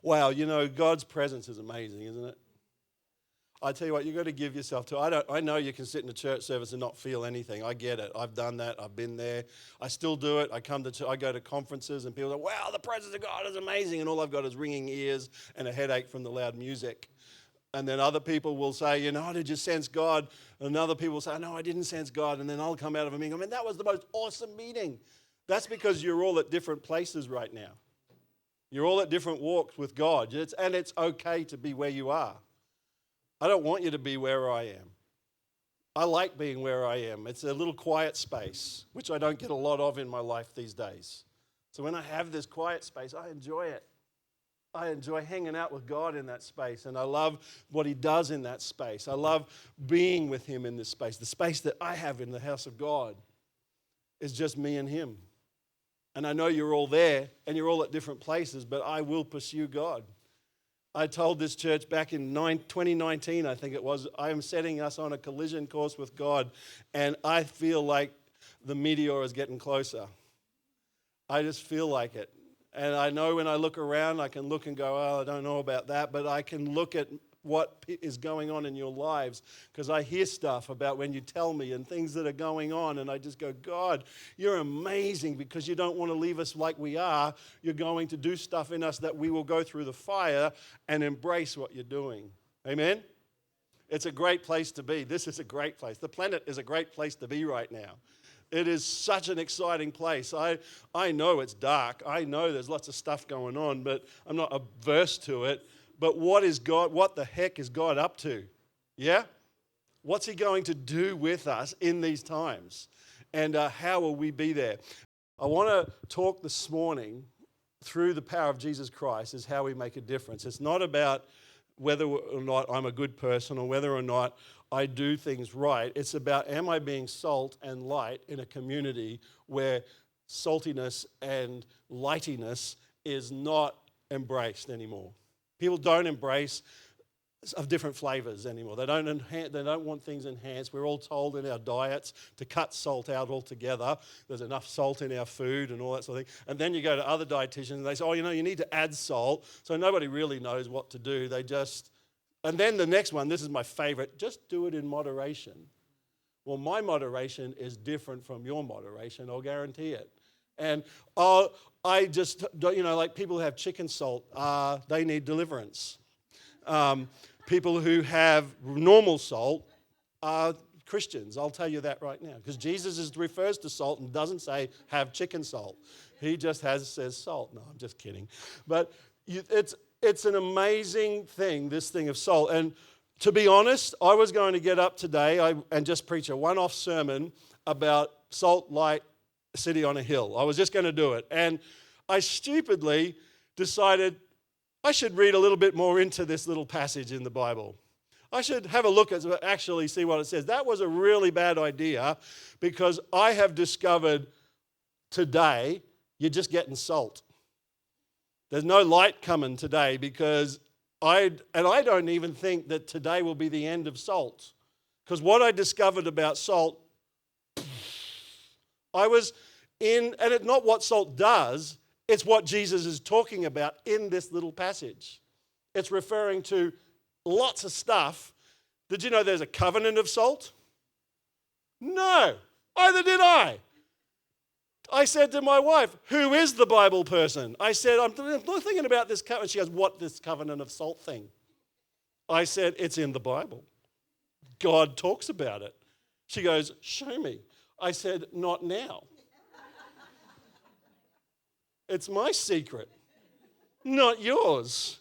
Wow, God's presence is amazing, isn't it? I tell you what, you've got to give yourself to. I know you can sit in a church service and not feel anything. I get it. I've done that. I've been there. I still do it. I go to conferences and people say, wow, the presence of God is amazing. And all I've got is ringing ears and a headache from the loud music. And then other people will say, did you sense God? And other people will say, no, I didn't sense God. And then I'll come out of a meeting. That was the most awesome meeting. That's because you're all at different places right now. You're all at different walks with God. And it's okay to be where you are. I don't want you to be where I am. I like being where I am. It's a little quiet space, which I don't get a lot of in my life these days. So when I have this quiet space, I enjoy it. I enjoy hanging out with God in that space, and I love what he does in that space. I love being with him in this space. The space that I have in the house of God is just me and him. And I know you're all there, and you're all at different places, but I will pursue God. I told this church back in 2019, I think it was, I am setting us on a collision course with God, and I feel like the meteor is getting closer. I just feel like it. And I know when I look around, I can look and go, oh, I don't know about that, but I can look at what is going on in your lives, because I hear stuff about when you tell me and things that are going on, and I just go, God, you're amazing, because you don't want to leave us like we are. You're going to do stuff in us that we will go through the fire and embrace what you're doing. Amen? It's a great place to be. This is a great place. The planet is a great place to be right now. It is such an exciting place. I know it's dark. I know there's lots of stuff going on, but I'm not averse to it. But what the heck is God up to? Yeah? What's he going to do with us in these times? And how will we be there? I want to talk this morning through the power of Jesus Christ is how we make a difference. It's not about whether or not I'm a good person or whether or not I do things right. It's about, am I being salt and light in a community where saltiness and lightiness is not embraced anymore? People don't embrace of different flavors anymore. They don't want things enhanced. We're all told in our diets to cut salt out altogether. There's enough salt in our food and all that sort of thing. And then you go to other dietitians and they say, you need to add salt. So nobody really knows what to do. And then the next one, this is my favorite, just do it in moderation. Well, my moderation is different from your moderation, I'll guarantee it. And I just, like people who have chicken salt, they need deliverance. People who have normal salt are Christians. I'll tell you that right now. Because Jesus refers to salt and doesn't say have chicken salt. He just says salt. No, I'm just kidding. But it's an amazing thing, this thing of salt. And to be honest, I was going to get up today and just preach a one-off sermon about salt, light, city on a hill. I was just going to do it. And I stupidly decided I should read a little bit more into this little passage in the Bible. I should have a look at actually see what it says. That was a really bad idea, because I have discovered today you're just getting salt. There's no light coming today, because I don't even think that today will be the end of salt. Because what I discovered about salt, and it's not what salt does, it's what Jesus is talking about in this little passage. It's referring to lots of stuff. Did you know there's a covenant of salt? No, either did I. I said to my wife, who is the Bible person? I said, I'm thinking about this covenant. She goes, what, this covenant of salt thing? I said, it's in the Bible. God talks about it. She goes, show me. I said, not now. It's my secret, not yours.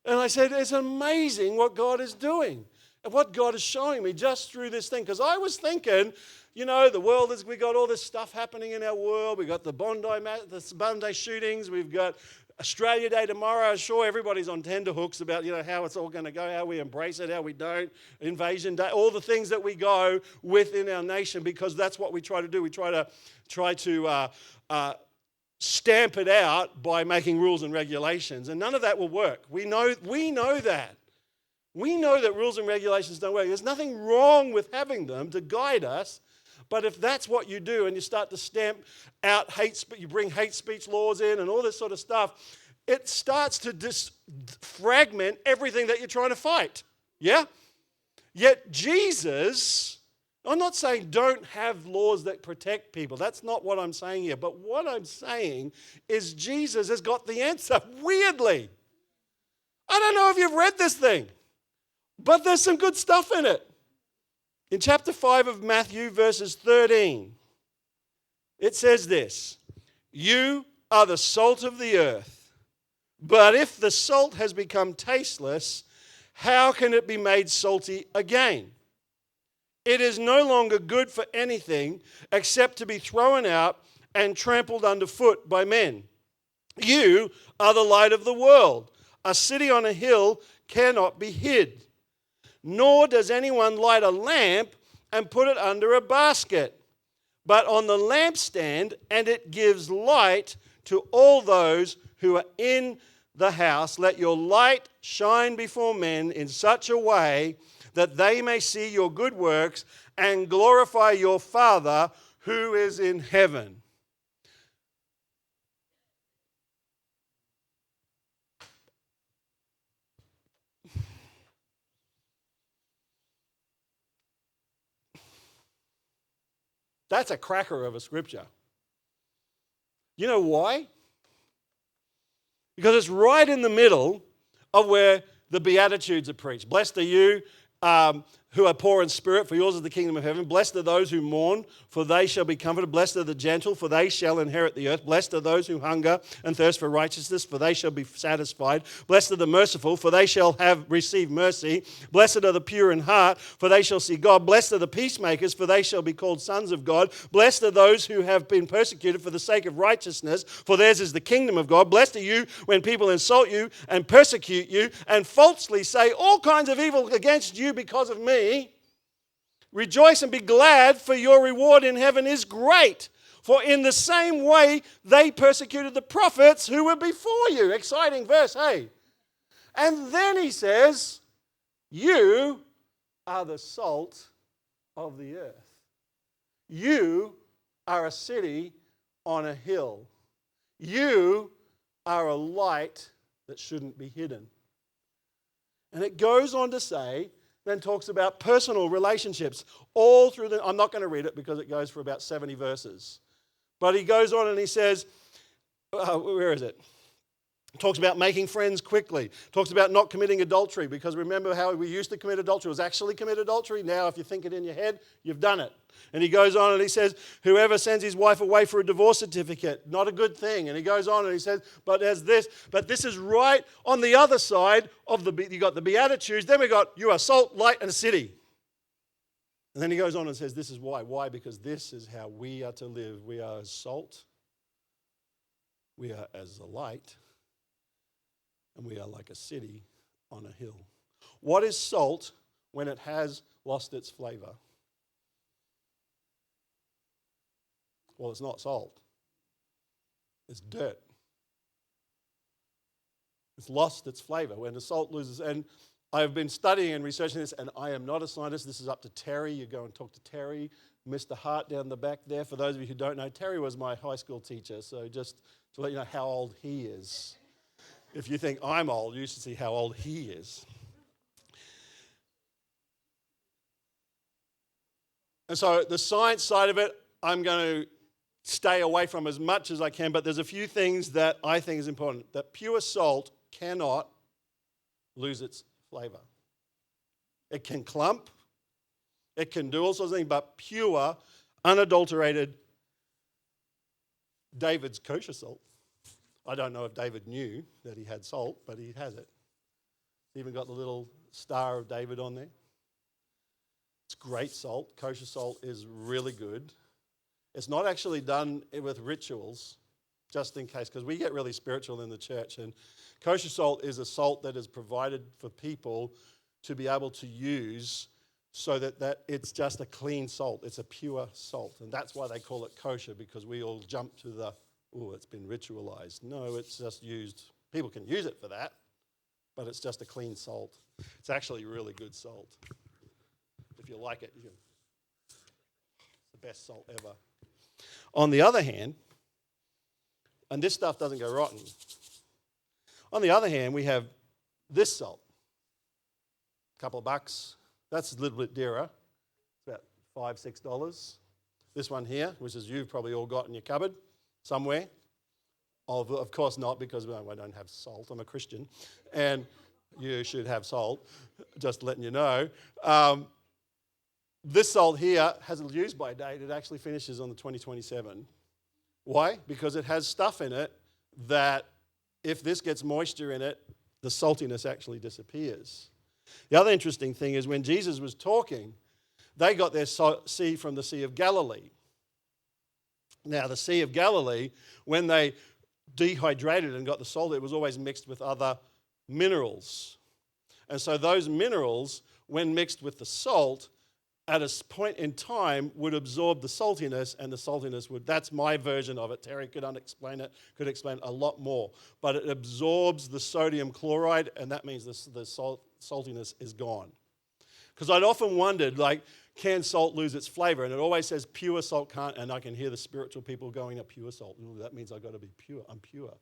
And I said, it's amazing what God is doing and what God is showing me just through this thing. Because I was thinking, the world we got all this stuff happening in our world. We got the Bondi shootings. We've got Australia Day tomorrow. I'm sure everybody's on tenterhooks about, how it's all going to go, how we embrace it, how we don't. Invasion Day, all the things that we go within our nation, because that's what we try to do. We try to stamp it out by making rules and regulations, and none of that will work. We know that. We know that rules and regulations don't work. There's nothing wrong with having them to guide us, but if that's what you do and you start to stamp out hate speech, you bring hate speech laws in and all this sort of stuff, it starts to fragment everything that you're trying to fight. Yeah? Yet Jesus, I'm not saying don't have laws that protect people. That's not what I'm saying here. But what I'm saying is Jesus has got the answer, weirdly. I don't know if you've read this thing, but there's some good stuff in it. In chapter 5 of Matthew, verses 13, it says this, "You are the salt of the earth, but if the salt has become tasteless, how can it be made salty again? It is no longer good for anything except to be thrown out and trampled underfoot by men. You are the light of the world. A city on a hill cannot be hid. Nor does anyone light a lamp and put it under a basket, but on the lampstand, and it gives light to all those who are in the house. Let your light shine before men in such a way that they may see your good works and glorify your Father who is in heaven." That's a cracker of a scripture. You know why? Because it's right in the middle of where the Beatitudes are preached. Blessed are you who are poor in spirit, for yours is the kingdom of heaven. Blessed are those who mourn, for they shall be comforted. Blessed are the gentle, for they shall inherit the earth. Blessed are those who hunger and thirst for righteousness, for they shall be satisfied. Blessed are the merciful, for they shall have received mercy. Blessed are the pure in heart, for they shall see God. Blessed are the peacemakers, for they shall be called sons of God. Blessed are those who have been persecuted for the sake of righteousness, for theirs is the kingdom of God. Blessed are you when people insult you and persecute you and falsely say all kinds of evil against you because of me. Rejoice and be glad, for your reward in heaven is great. For in the same way they persecuted the prophets who were before you. Exciting verse, hey? And then he says, you are the salt of the earth. You are a city on a hill. You are a light that shouldn't be hidden. And it goes on to say, then talks about personal relationships all through I'm not going to read it because it goes for about 70 verses. But he goes on and he says, where is it? Talks about making friends quickly. Talks about not committing adultery, because remember how we used to commit adultery was actually commit adultery. Now if you think it in your head, you've done it. And he goes on and he says, whoever sends his wife away for a divorce certificate, not a good thing. And he goes on and he says, but this is right on the other side of you got the Beatitudes, then we got you are salt, light, and a city. And then he goes on and says, this is why. Why? Because this is how we are to live. We are as salt, we are as a light, and we are like a city on a hill. What is salt when it has lost its flavor? Well, it's not salt. It's dirt. It's lost its flavor. When the salt loses, and I've been studying and researching this, and I am not a scientist. This is up to Terry. You go and talk to Terry, Mr. Hart down the back there. For those of you who don't know, Terry was my high school teacher, so just to let you know how old he is. If you think I'm old, you should see how old he is. And so the science side of it, I'm going to stay away from as much as I can, but there's a few things that I think is important. That pure salt cannot lose its flavor. It can clump, it can do all sorts of things, but pure, unadulterated David's kosher salt. I don't know if David knew that he had salt, but he has it. He's even got the little star of David on there. It's great salt. Kosher salt is really good. It's not actually done with rituals, just in case, because we get really spiritual in the church. And kosher salt is a salt that is provided for people to be able to use so that it's just a clean salt. It's a pure salt. And that's why they call it kosher, because we all jump to the, it's been ritualized. No, it's just used. People can use it for that, but it's just a clean salt. It's actually really good salt. If you like it, it's the best salt ever. On the other hand, and this stuff doesn't go rotten, On the other hand, we have this salt. A couple of bucks. That's a little bit dearer. It's about $5, $6. This one here, which is you've probably all got in your cupboard somewhere. Of course not, because I don't have salt. I'm a Christian. And you should have salt, just letting you know. This salt here has a use-by date. It actually finishes on the 2027. Why? Because it has stuff in it that if this gets moisture in it, the saltiness actually disappears. The other interesting thing is when Jesus was talking, they got their sea from the Sea of Galilee. Now, the Sea of Galilee, when they dehydrated and got the salt, it was always mixed with other minerals. And so those minerals, when mixed with the salt, at a point in time would absorb the saltiness, and the saltiness would, that's my version of it. Terry could explain a lot more. But it absorbs the sodium chloride, and that means the saltiness is gone. Because I'd often wondered, can salt lose its flavor? And it always says pure salt can't, and I can hear the spiritual people going, pure salt. Ooh, that means I've got to be pure. I'm pure.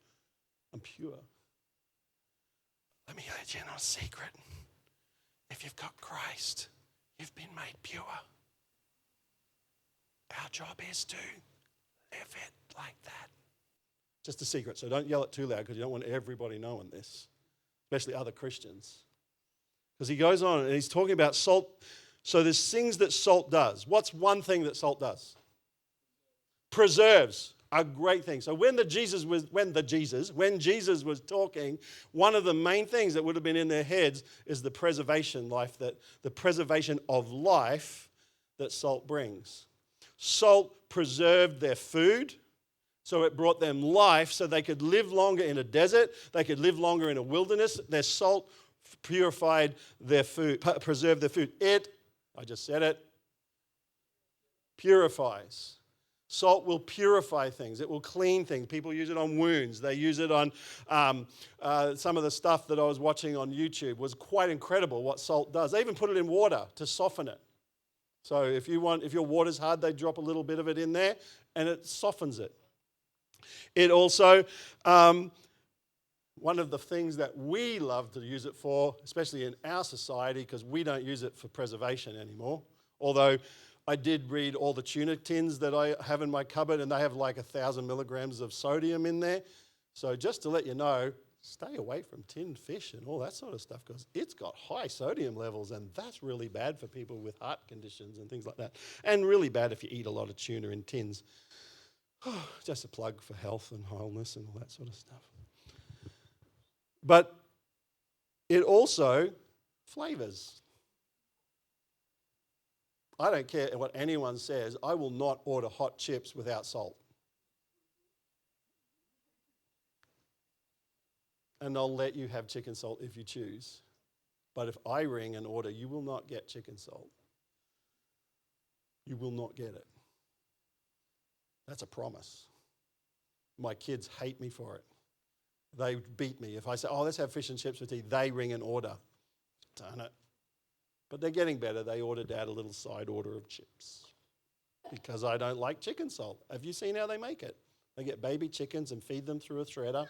I'm pure. Let me let you in on a secret. If you've got Christ, you've been made pure. Our job is to live it like that. Just a secret, so don't yell it too loud because you don't want everybody knowing this, especially other Christians. Because he goes on and he's talking about salt. So there's things that salt does. What's one thing that salt does? Preserves. A great thing. So when Jesus was talking, one of the main things that would have been in their heads is the preservation of life that salt brings. Salt preserved their food, so it brought them life so they could live longer in a desert, they could live longer in a wilderness. Their salt purified their food, preserved their food. I just said it, purifies. Salt will purify things. It will clean things. People use it on wounds. They use it on some of the stuff that I was watching on YouTube was quite incredible what salt does. They even put it in water to soften it. So if your water's hard, they drop a little bit of it in there and it softens it. It also, one of the things that we love to use it for, especially in our society, because we don't use it for preservation anymore, although I did read all the tuna tins that I have in my cupboard, and they have 1,000 milligrams of sodium in there. So just to let you know, stay away from tinned fish and all that sort of stuff because it's got high sodium levels, and that's really bad for people with heart conditions and things like that. And really bad if you eat a lot of tuna in tins. Just a plug for health and wholeness and all that sort of stuff. But it also flavors. I don't care what anyone says. I will not order hot chips without salt. And I'll let you have chicken salt if you choose. But if I ring and order, you will not get chicken salt. You will not get it. That's a promise. My kids hate me for it. They beat me. If I say, let's have fish and chips with tea, they ring and order. Darn it. But they're getting better. They ordered out a little side order of chips because I don't like chicken salt. Have you seen how they make it? They get baby chickens and feed them through a shredder.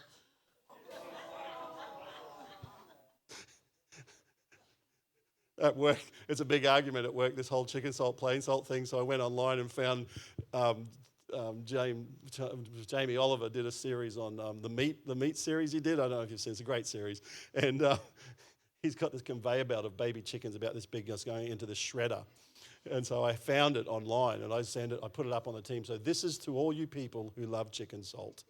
At work, it's a big argument at work, this whole chicken salt, plain salt thing. So I went online and found Jamie Oliver did a series on the meat series he did. I don't know if you've seen it. It's a great series. And he's got this conveyor belt of baby chickens about this big just going into the shredder. And so I found it online and I put it up on the team. So this is to all you people who love chicken salt.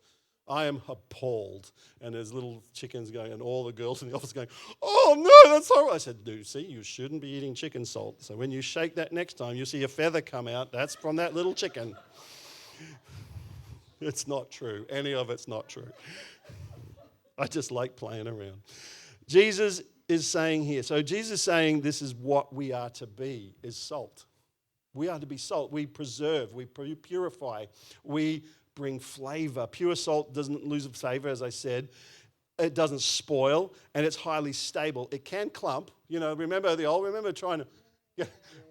I am appalled. And there's little chickens going and all the girls in the office going, oh no, that's horrible. I said, Lucy, you shouldn't be eating chicken salt. So when you shake that next time, you see a feather come out. That's from that little chicken. It's not true. Any of it's not true. I just like playing around. Jesus is saying here. So Jesus is saying this is what we are to be, is salt. We are to be salt. We preserve, we purify, we bring flavor. Pure salt doesn't lose flavor, as I said. It doesn't spoil, and it's highly stable. It can clump. Remember trying to... Yeah.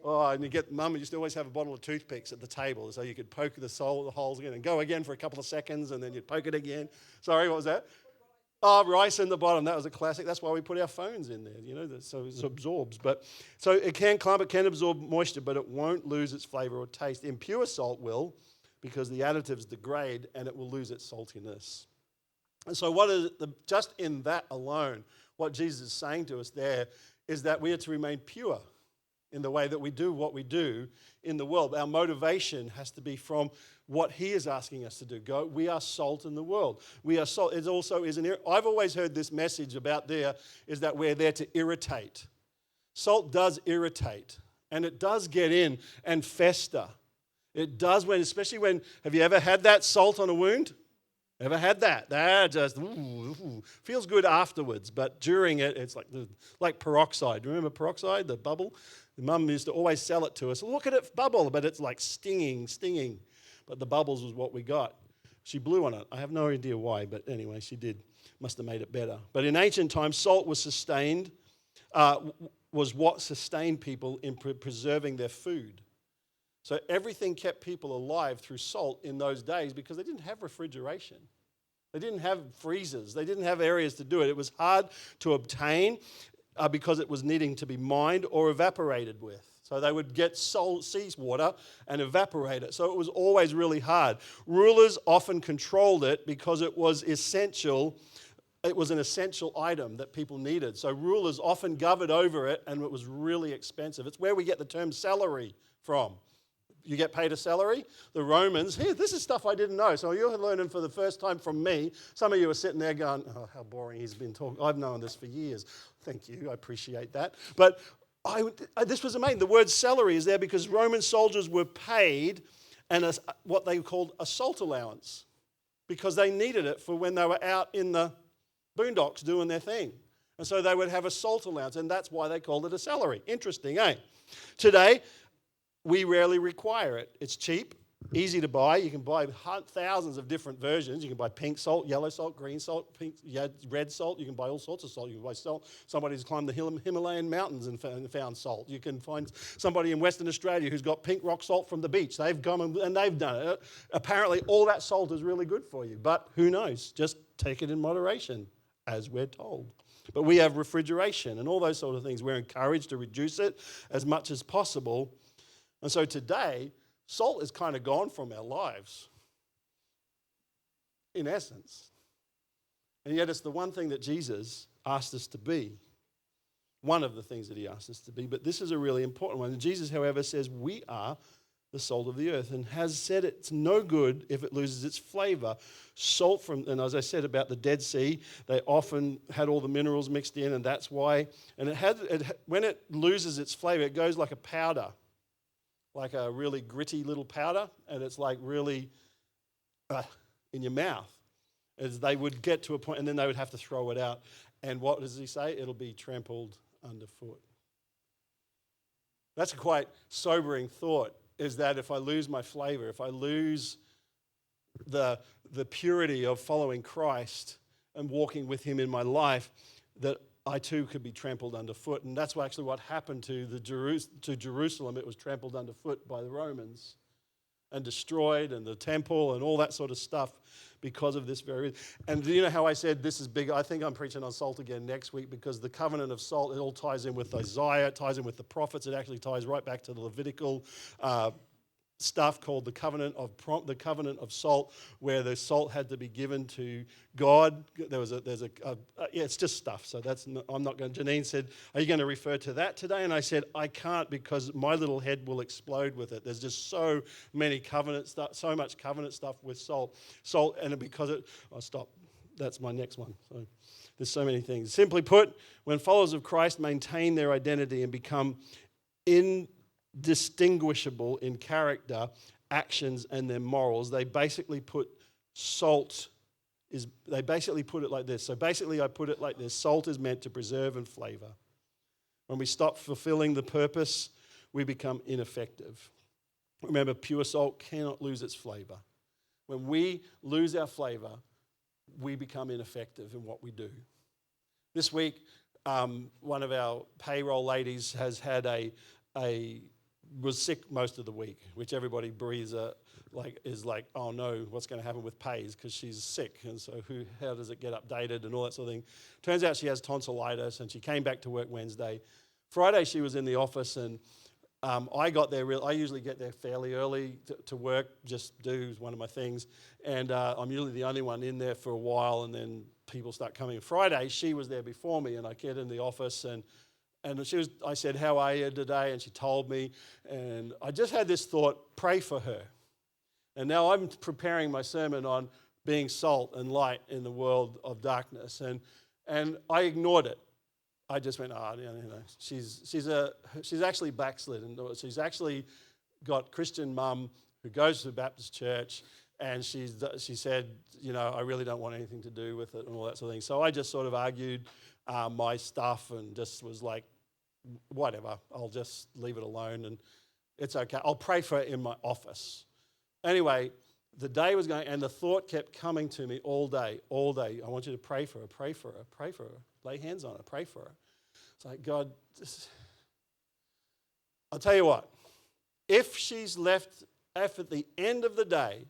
And you get mum used to always have a bottle of toothpicks at the table so you could poke the holes again and go again for a couple of seconds and then you'd poke it again. Sorry, what was that? Oh, rice in the bottom. That was a classic. That's why we put our phones in there, so it absorbs. But so it can clump, it can absorb moisture, but it won't lose its flavor or taste. Impure salt will, because the additives degrade and it will lose its saltiness. And so just in that alone, what Jesus is saying to us there is that we are to remain pure in the way that we do what we do in the world. Our motivation has to be from what he is asking us to do. We are salt in the world. We are salt. It also is I've always heard this message about is that we're there to irritate. Salt does irritate, and it does get in and fester. It does especially have you ever had that salt on a wound? Ever had that? That just feels good afterwards, but during it, it's like peroxide. Remember peroxide, the bubble? The mum used to always sell it to us. Look at it bubble, but it's like stinging. But the bubbles was what we got. She blew on it. I have no idea why, but anyway, she did. Must have made it better. But in ancient times, salt was what sustained people in preserving their food. So everything kept people alive through salt in those days because they didn't have refrigeration. They didn't have freezers. They didn't have areas to do it. It was hard to obtain because it was needing to be mined or evaporated with. So they would get seawater and evaporate it. So it was always really hard. Rulers often controlled it because it was essential. It was an essential item that people needed. So rulers often governed over it, and it was really expensive. It's where we get the term salary from. You get paid a salary? The Romans, this is stuff I didn't know. So you're learning for the first time from me. Some of you are sitting there going, oh, how boring he's been talking. I've known this for years. Thank you, I appreciate that. But this was amazing. The word salary is there because Roman soldiers were paid what they called a salt allowance because they needed it for when they were out in the boondocks doing their thing. And so they would have a salt allowance, and that's why they called it a salary. Interesting, eh? Today, we rarely require it. It's cheap, easy to buy. You can buy thousands of different versions. You can buy pink salt, yellow salt, green salt, red salt. You can buy all sorts of salt. You can buy salt. Somebody who's climbed the Himalayan mountains and found salt. You can find somebody in Western Australia who's got pink rock salt from the beach. They've gone and they've done it. Apparently, all that salt is really good for you. But who knows? Just take it in moderation, as we're told. But we have refrigeration and all those sort of things. We're encouraged to reduce it as much as possible. And so today, salt is kind of gone from our lives, in essence. And yet it's the one thing that Jesus asked us to be. One of the things that he asked us to be. But this is a really important one. And Jesus, however, says we are the salt of the earth and has said it's no good if it loses its flavor. Salt and as I said about the Dead Sea, they often had all the minerals mixed in, and that's why. And when it loses its flavor, it goes like a powder. Like a really gritty little powder, and it's like really in your mouth. As they would get to a point, and then they would have to throw it out. And what does he say? It'll be trampled underfoot. That's a quite sobering thought, is that if I lose my flavor, if I lose the purity of following Christ and walking with him in my life, that I too could be trampled underfoot. And that's actually what happened to Jerusalem. It was trampled underfoot by the Romans and destroyed, and the temple and all that sort of stuff because of this very. And do you know how I said this is big? I think I'm preaching on salt again next week because the covenant of salt, it all ties in with Isaiah, it ties in with the prophets. It actually ties right back to the Levitical stuff called the covenant of salt, where the salt had to be given to God. It's just stuff. So I'm not going. Janine said, "Are you going to refer to that today?" And I said, "I can't because my little head will explode with it. There's just so many covenant stuff, so much covenant stuff with salt, and because it. I'll stop. That's my next one. So there's so many things. Simply put, when followers of Christ maintain their identity and become indistinguishable in character, actions, and their morals, they basically put it like this. So basically I put it like this. Salt is meant to preserve and flavor. When we stop fulfilling the purpose, we become ineffective. Remember, pure salt cannot lose its flavor. When we lose our flavor, we become ineffective in what we do. This week, one of our payroll ladies has had a was sick most of the week, which everybody breathes is like, oh no, what's going to happen with pays because she's sick, and so how does it get updated and all that sort of thing. Turns out she has tonsillitis, and she came back to work Wednesday. Friday she was in the office, and I got there. I usually get there fairly early to work, just do one of my things, and I'm usually the only one in there for a while, and then people start coming. Friday she was there before me, and I get in the office and I said, how are you today? And she told me, and I just had this thought, pray for her. And now I'm preparing my sermon on being salt and light in the world of darkness, and I ignored it. I just went, she's actually backslidden. She's actually got Christian mum who goes to the Baptist church, and she said, I really don't want anything to do with it and all that sort of thing. So I just sort of argued my stuff and just was like, whatever, I'll just leave it alone and it's okay. I'll pray for her in my office. Anyway, the day was going, and the thought kept coming to me all day. I want you to pray for her. Lay hands on her, pray for her. It's like, God, I'll tell you what, if she's left, if at the end of the day,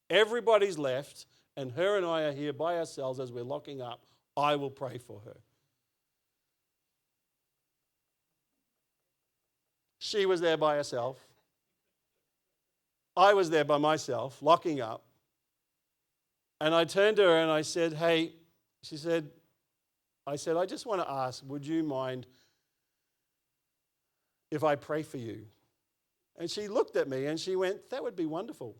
everybody's left, and her and I are here by ourselves as we're locking up, I will pray for her. She was there by herself. I was there by myself, locking up. And I turned to her and I said, hey, I just want to ask, would you mind if I pray for you? And she looked at me and she went, that would be wonderful.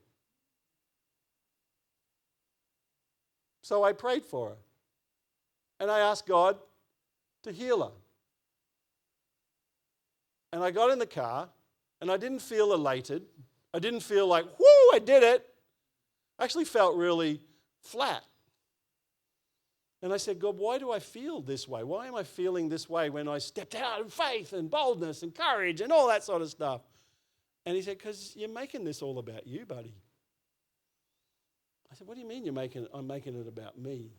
So I prayed for her. And I asked God to heal her. And I got in the car, and I didn't feel elated. I didn't feel like, whoo, I did it. I actually felt really flat. And I said, God, why do I feel this way? Why am I feeling this way when I stepped out in faith and boldness and courage and all that sort of stuff? And he said, because you're making this all about you, buddy. I said, what do you mean I'm making it about me?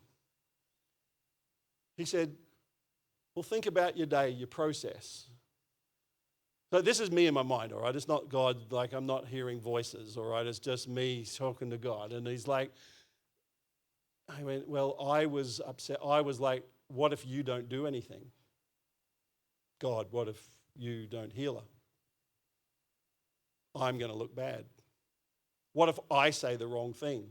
He said, well, think about your day, your process. So this is me in my mind, all right? It's not God, like I'm not hearing voices, all right? It's just me talking to God. And he's like, I went, well, I was upset. I was like, what if you don't do anything? God, what if you don't heal her? I'm going to look bad. What if I say the wrong thing?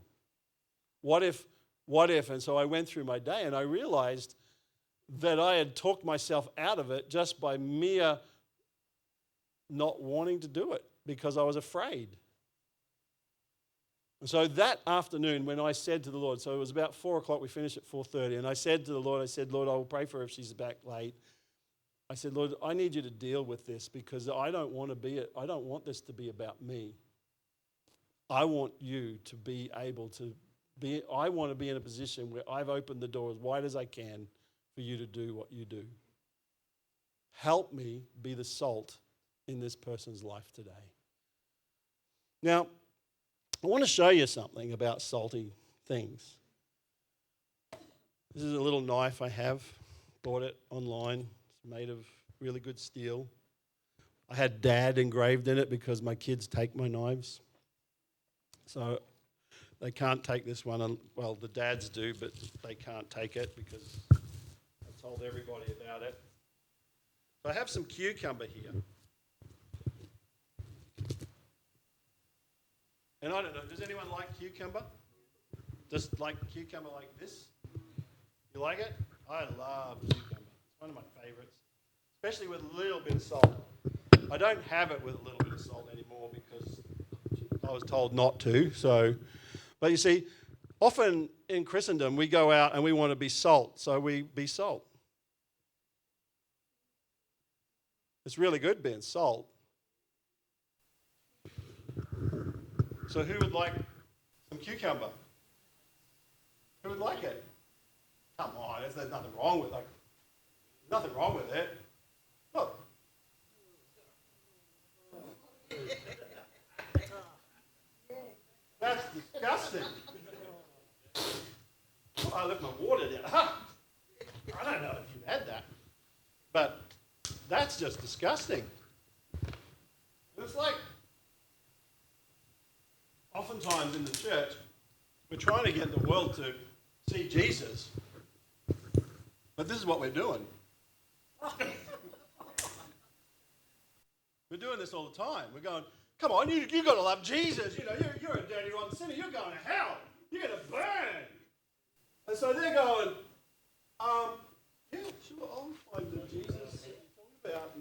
What if? And so I went through my day and I realized that I had talked myself out of it just by mere not wanting to do it because I was afraid. And so that afternoon when I said to the Lord, so it was about 4 o'clock, we finished at 4:30, and I said to the Lord, Lord, I will pray for her if she's back late. I said, Lord, I need you to deal with this because I don't want this to be about me. I want you to be able to I want to be in a position where I've opened the door as wide as I can for you to do what you do. Help me be the salt in this person's life today. Now, I want to show you something about salty things. This is a little knife I have. Bought it online. It's made of really good steel. I had Dad engraved in it because my kids take my knives. So they can't take this one. Well, the dads do, but they can't take it because I told everybody about it. So I have some cucumber here. And I don't know, does anyone like cucumber? Just like cucumber like this? You like it? I love cucumber. It's one of my favorites, especially with a little bit of salt. I don't have it with a little bit of salt anymore because I was told not to. But you see, often in Christendom, we go out and we want to be salt, so we be salt. It's really good being salt. So who would like some cucumber? Who would like it? Come on, there's nothing wrong with it. Nothing wrong with it. Look. That's disgusting. Oh, I left my water down. I don't know if you've had that, but that's just disgusting. Looks like oftentimes in the church, we're trying to get the world to see Jesus, but this is what we're doing. We're doing this all the time. We're going, come on, you got to love Jesus. You know, you're a dirty, rotten sinner. You're going to hell. You're going to burn. And so they're going, yeah, sure, I'll find the Jesus you're talking about.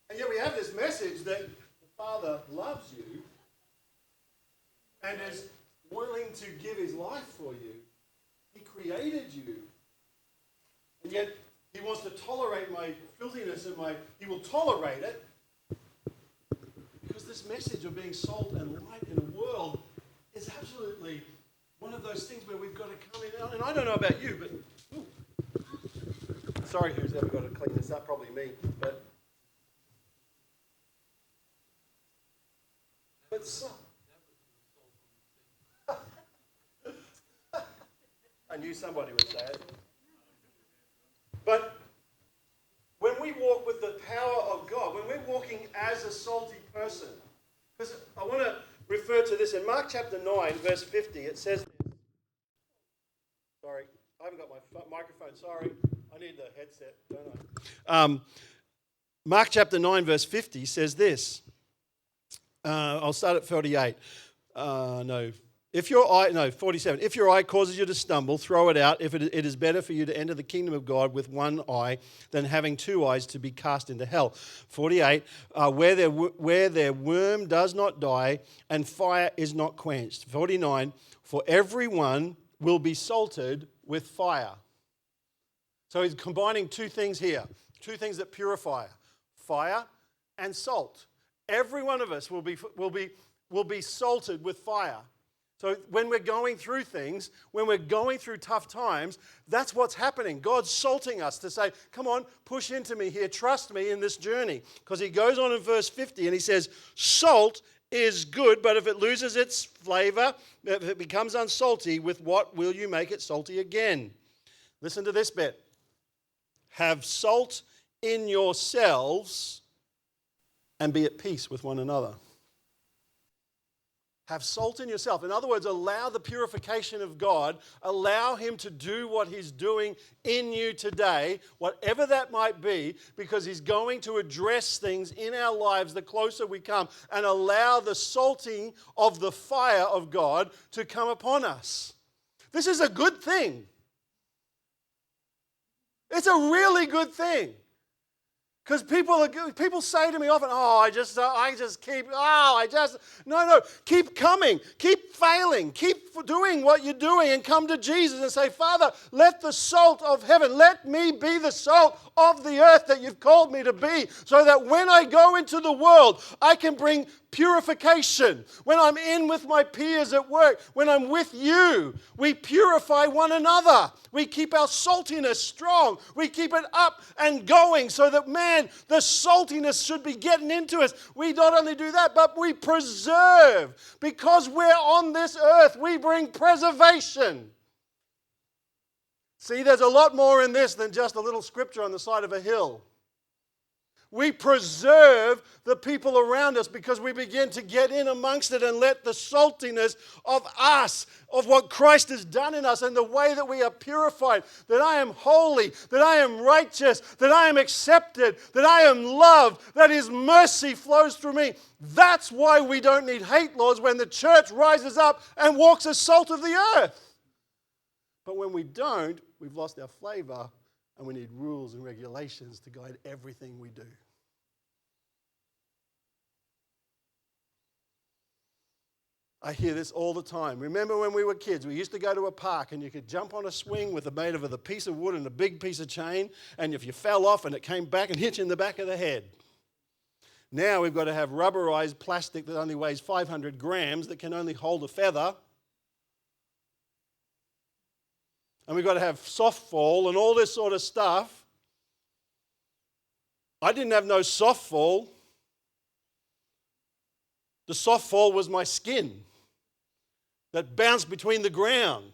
And yet we have this message that the Father loves you and is willing to give his life for you. He created you. And yet he wants to tolerate my filthiness and he will tolerate it. Because this message of being salt and light in a world is absolutely one of those things where we've got to come in. And I don't know about you, but sorry, who's ever got to clean this up? Probably me. But I knew somebody would say it. But when we walk with the power of God, when we're walking as a salty person, because I want to refer to this in Mark chapter 9, verse 50, it says this. Sorry, I haven't got my microphone, sorry. I need the headset, don't I? Mark chapter 9, verse 50 says this. I'll start at 48. 47. If your eye causes you to stumble, throw it out. If it is better for you to enter the kingdom of God with one eye than having two eyes to be cast into hell. 48. Where their worm does not die and fire is not quenched. 49. For everyone will be salted with fire. So he's combining two things here, two things that purify: fire and salt. Every one of us will be salted with fire. So when we're going through things, when we're going through tough times, that's what's happening. God's salting us to say, come on, push into me here, trust me in this journey. Because he goes on in verse 50 and he says, salt is good, but if it loses its flavor, if it becomes unsalty, with what will you make it salty again? Listen to this bit. Have salt in yourselves and be at peace with one another. Have salt in yourself. In other words, allow the purification of God. Allow him to do what he's doing in you today, whatever that might be, because he's going to address things in our lives the closer we come, and allow the salting of the fire of God to come upon us. This is a good thing. It's a really good thing. Because people say to me often, no, keep coming, keep failing, keep doing what you're doing and come to Jesus and say, Father, let the salt of heaven, let me be the salt of the earth that you've called me to be, so that when I go into the world, I can bring purification. When I'm in with my peers at work, when I'm with you, we purify one another. We keep our saltiness strong. We keep it up and going so that, man, the saltiness should be getting into us. We not only do that, but we preserve. Because we're on this earth, we bring preservation. See, there's a lot more in this than just a little scripture on the side of a hill. We preserve the people around us because we begin to get in amongst it and let the saltiness of us, of what Christ has done in us and the way that we are purified, that I am holy, that I am righteous, that I am accepted, that I am loved, that his mercy flows through me. That's why we don't need hate laws when the church rises up and walks as salt of the earth. But when we don't, we've lost our flavor. And we need rules and regulations to guide everything we do. I hear this all the time. Remember when we were kids, we used to go to a park and you could jump on a swing made of a piece of wood and a big piece of chain, and if you fell off and it came back and hit you in the back of the head. Now we've got to have rubberized plastic that only weighs 500 grams that can only hold a feather. And we've got to have soft fall and all this sort of stuff. I didn't have no soft fall. The soft fall was my skin that bounced between the ground.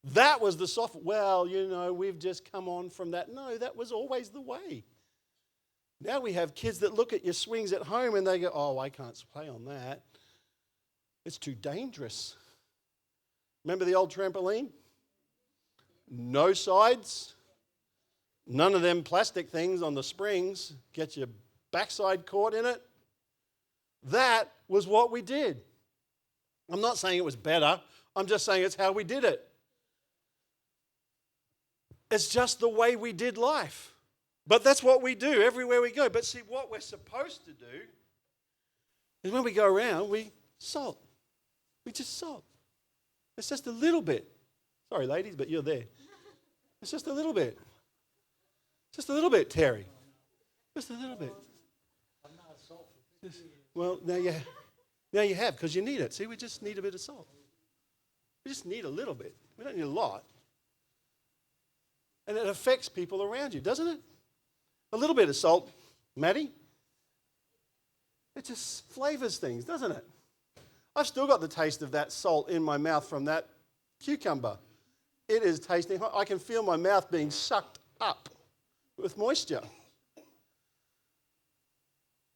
That was the soft. Well, we've just come on from that. No, that was always the way. Now we have kids that look at your swings at home and they go, oh, I can't play on that. It's too dangerous. Remember the old trampoline? No sides. None of them plastic things on the springs. Get your backside caught in it. That was what we did. I'm not saying it was better. I'm just saying it's how we did it. It's just the way we did life. But that's what we do everywhere we go. But see, what we're supposed to do is when we go around, we salt. We just salt. It's just a little bit. Sorry, ladies, but you're there. It's just a little bit. Just a little bit, Terry. Just a little bit. Well, now you have, because you need it. See, we just need a bit of salt. We just need a little bit. We don't need a lot. And it affects people around you, doesn't it? A little bit of salt, Maddie. It just flavors things, doesn't it? I've still got the taste of that salt in my mouth from that cucumber. It is tasting hot. I can feel my mouth being sucked up with moisture.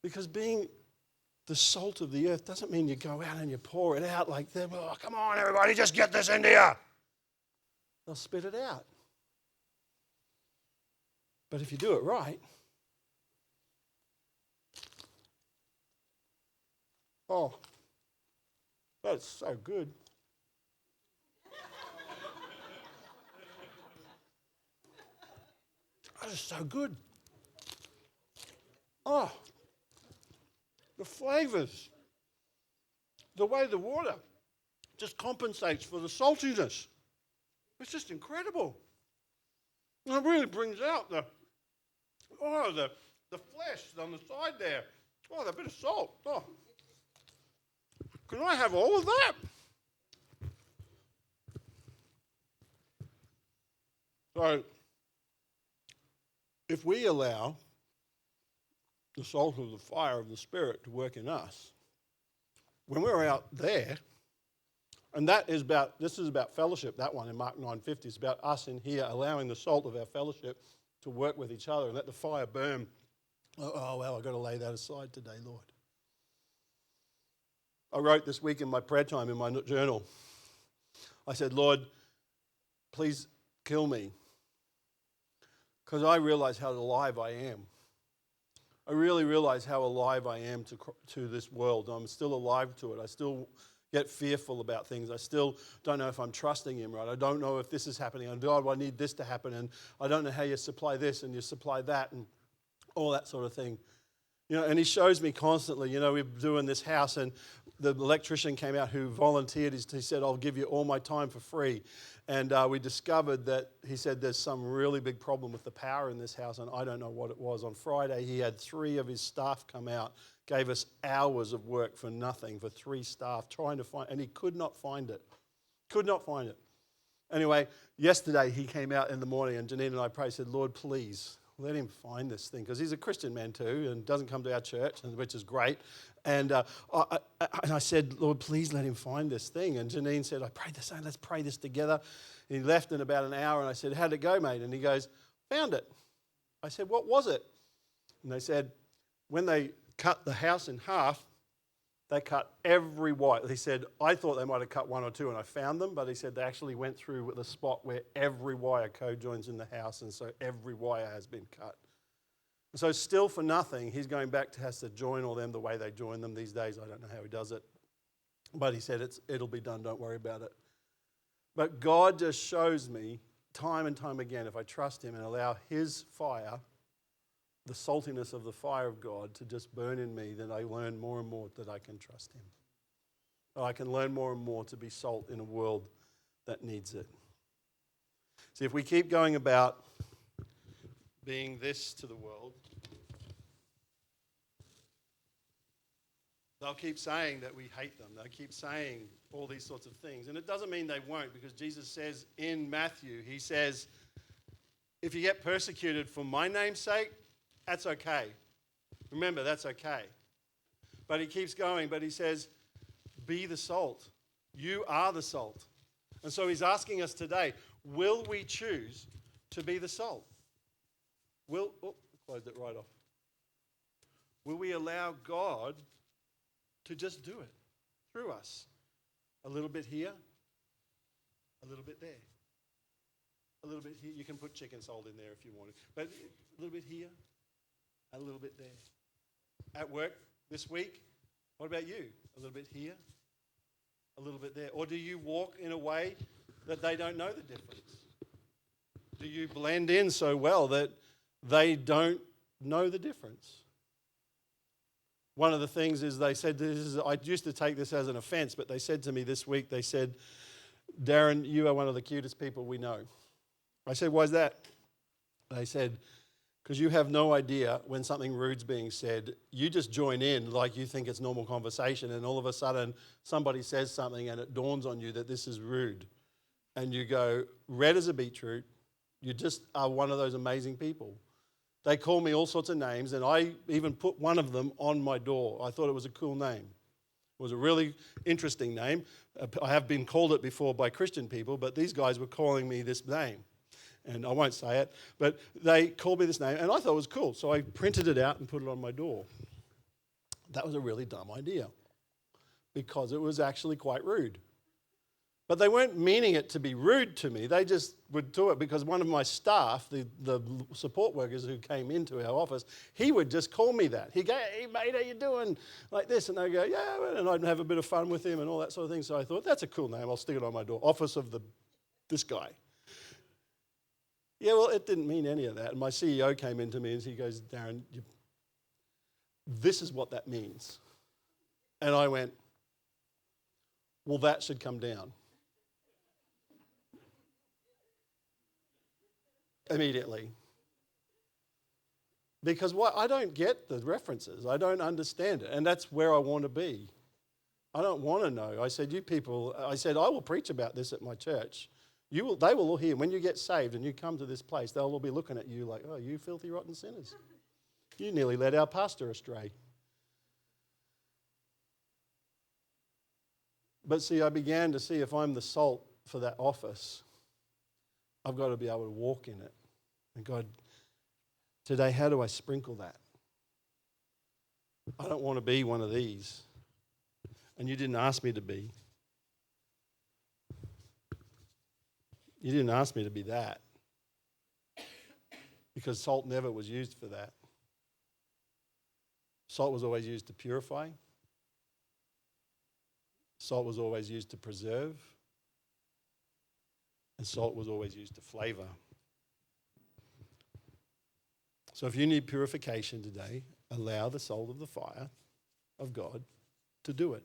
Because being the salt of the earth doesn't mean you go out and you pour it out like that. Oh, come on, everybody, just get this into you. They'll spit it out. But if you do it right, oh, that's so good. That is so good. Oh, the flavors, the way the water just compensates for the saltiness. It's just incredible. And it really brings out the flesh on the side there. Oh, that bit of salt. Oh, can I have all of that? So, if we allow the salt of the fire of the Spirit to work in us, when we're out there, and this is about fellowship, that one in Mark 9:50 is about us in here allowing the salt of our fellowship to work with each other and let the fire burn. Oh well, I've got to lay that aside today, Lord. I wrote this week in my prayer time in my journal, I said, Lord, please kill me, because I realize how alive I am. I really realize how alive I am to this world. I'm still alive to it. I still get fearful about things. I still don't know if I'm trusting him right. I don't know if this is happening. And God, I need this to happen. And I don't know how you supply this and you supply that and all that sort of thing. You know, and he shows me constantly, we're doing this house and the electrician came out who volunteered. He said, I'll give you all my time for free. And we discovered that he said there's some really big problem with the power in this house, and I don't know what it was. On Friday, he had 3 of his staff come out, gave us hours of work for nothing, for 3 staff, trying to find, and he could not find it. Could not find it. Anyway, yesterday he came out in the morning, and Janine and I prayed, said, Lord, please, let him find this thing, because he's a Christian man too and doesn't come to our church, which is great. And I said, Lord, please let him find this thing. And Janine said, I prayed the same, let's pray this together. And he left in about an hour, and I said, how'd it go, mate? And he goes, found it. I said, what was it? And they said, when they cut the house in half, they cut every wire. He said, I thought they might have cut 1 or 2 and I found them, but he said they actually went through with the spot where every wire co-joins in the house, and so every wire has been cut. And so still for nothing, he's going back to has to join all them the way they join them these days. I don't know how he does it. But he said it'll be done, don't worry about it. But God just shows me time and time again, if I trust him and allow his fire, the saltiness of the fire of God to just burn in me, then I learn more and more that I can trust him. I can learn more and more to be salt in a world that needs it. See, if we keep going about being this to the world, they'll keep saying that we hate them. They'll keep saying all these sorts of things. And it doesn't mean they won't, because Jesus says in Matthew, he says, if you get persecuted for my name's sake, that's okay. Remember, that's okay. But he keeps going, but he says, be the salt. You are the salt. And so he's asking us today, will we choose to be the salt? Closed it right off. Will we allow God to just do it through us? A little bit here, a little bit there. A little bit here. You can put chicken salt in there if you want to. But a little bit here, a little bit there. At work this week, what about you? A little bit here, a little bit there. Or do you walk in a way that they don't know the difference? Do you blend in so well that they don't know the difference? One of the things is they said, I used to take this as an offense, but they said to me this week, they said, Darren, you are one of the cutest people we know. I said, why is that? They said, because you have no idea when something rude's being said. You just join in like you think it's normal conversation, and all of a sudden somebody says something and it dawns on you that this is rude. And you go, red as a beetroot. You just are one of those amazing people. They call me all sorts of names, and I even put one of them on my door. I thought it was a cool name. It was a really interesting name. I have been called it before by Christian people, but these guys were calling me this name. And I won't say it, but they called me this name, and I thought it was cool. So I printed it out and put it on my door. That was a really dumb idea because it was actually quite rude. But they weren't meaning it to be rude to me. They just would do it because one of my staff, the support workers who came into our office, he would just call me that. He'd go, hey, mate, how you doing? Like this. And I'd go, yeah, and I'd have a bit of fun with him and all that sort of thing. So I thought, that's a cool name. I'll stick it on my door. Office of this guy. Yeah, well, it didn't mean any of that. And my CEO came into me and he goes, Darren, this is what that means. And I went, well, that should come down. Immediately. Because I don't get the references. I don't understand it. And that's where I want to be. I don't want to know. I said, you people, I will preach about this at my church. They will all hear. When you get saved and you come to this place, they'll all be looking at you like, oh, you filthy, rotten sinners. You nearly led our pastor astray. But see, I began to see if I'm the salt for that office, I've got to be able to walk in it. And God, today, how do I sprinkle that? I don't want to be one of these. And you didn't ask me to be. You didn't ask me to be that. Because salt never was used for that. Salt was always used to purify. Salt was always used to preserve. And salt was always used to flavor. So if you need purification today, allow the salt of the fire of God to do it.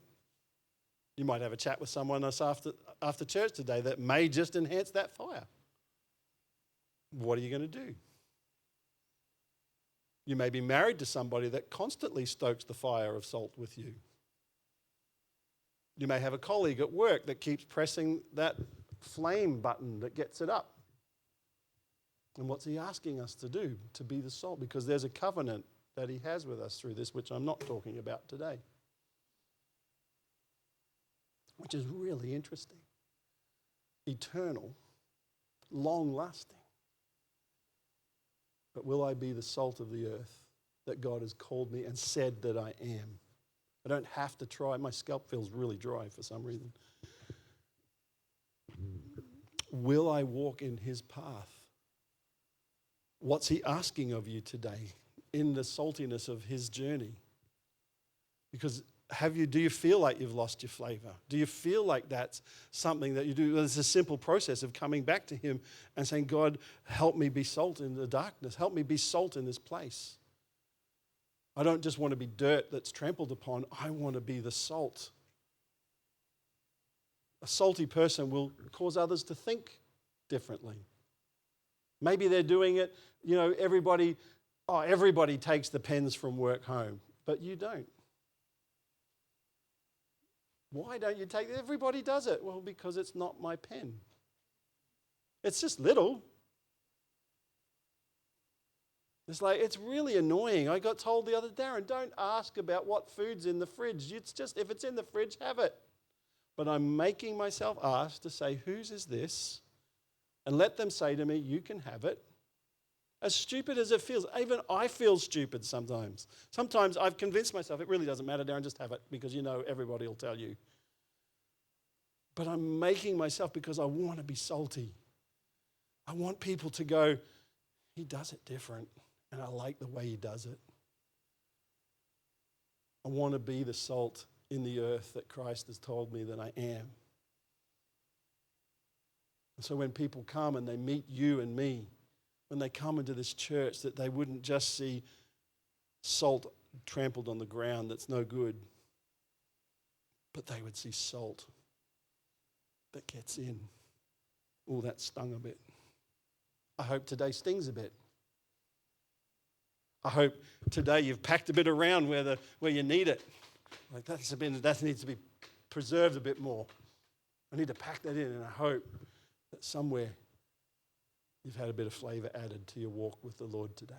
You might have a chat with someone else after church today that may just enhance that fire. What are you going to do? You may be married to somebody that constantly stokes the fire of salt with you. You may have a colleague at work that keeps pressing that flame button that gets it up. And what's he asking us to do? To be the salt, because there's a covenant that he has with us through this, which I'm not talking about today. Which is really interesting. Eternal, long-lasting. But will I be the salt of the earth that God has called me and said that I am? I don't have to try. My scalp feels really dry for some reason. Will I walk in his path? What's he asking of you today in the saltiness of his journey? Because do you feel like you've lost your flavor? Do you feel like that's something that you do? It's a simple process of coming back to him and saying, God, help me be salt in the darkness. Help me be salt in this place. I don't just want to be dirt that's trampled upon. I want to be the salt. A salty person will cause others to think differently. Maybe they're doing it, everybody takes the pens from work home, but you don't. Why don't you take it? Everybody does it. Well, because it's not my pen. It's just little. It's like, it's really annoying. I got told the other day, Darren, don't ask about what food's in the fridge. It's just, if it's in the fridge, have it. But I'm making myself ask to say, whose is this? And let them say to me, you can have it. As stupid as it feels, even I feel stupid sometimes. Sometimes I've convinced myself, it really doesn't matter, Darren, just have it, because everybody will tell you. But I'm making myself because I want to be salty. I want people to go, he does it different, and I like the way he does it. I want to be the salt in the earth that Christ has told me that I am. And so when people come and they meet you and me, when they come into this church, that they wouldn't just see salt trampled on the ground that's no good, but they would see salt that gets in. Oh, that stung a bit. I hope today stings a bit. I hope today you've packed a bit around where you need it. Like that needs to be preserved a bit more. I need to pack that in, and I hope that somewhere you've had a bit of flavour added to your walk with the Lord today.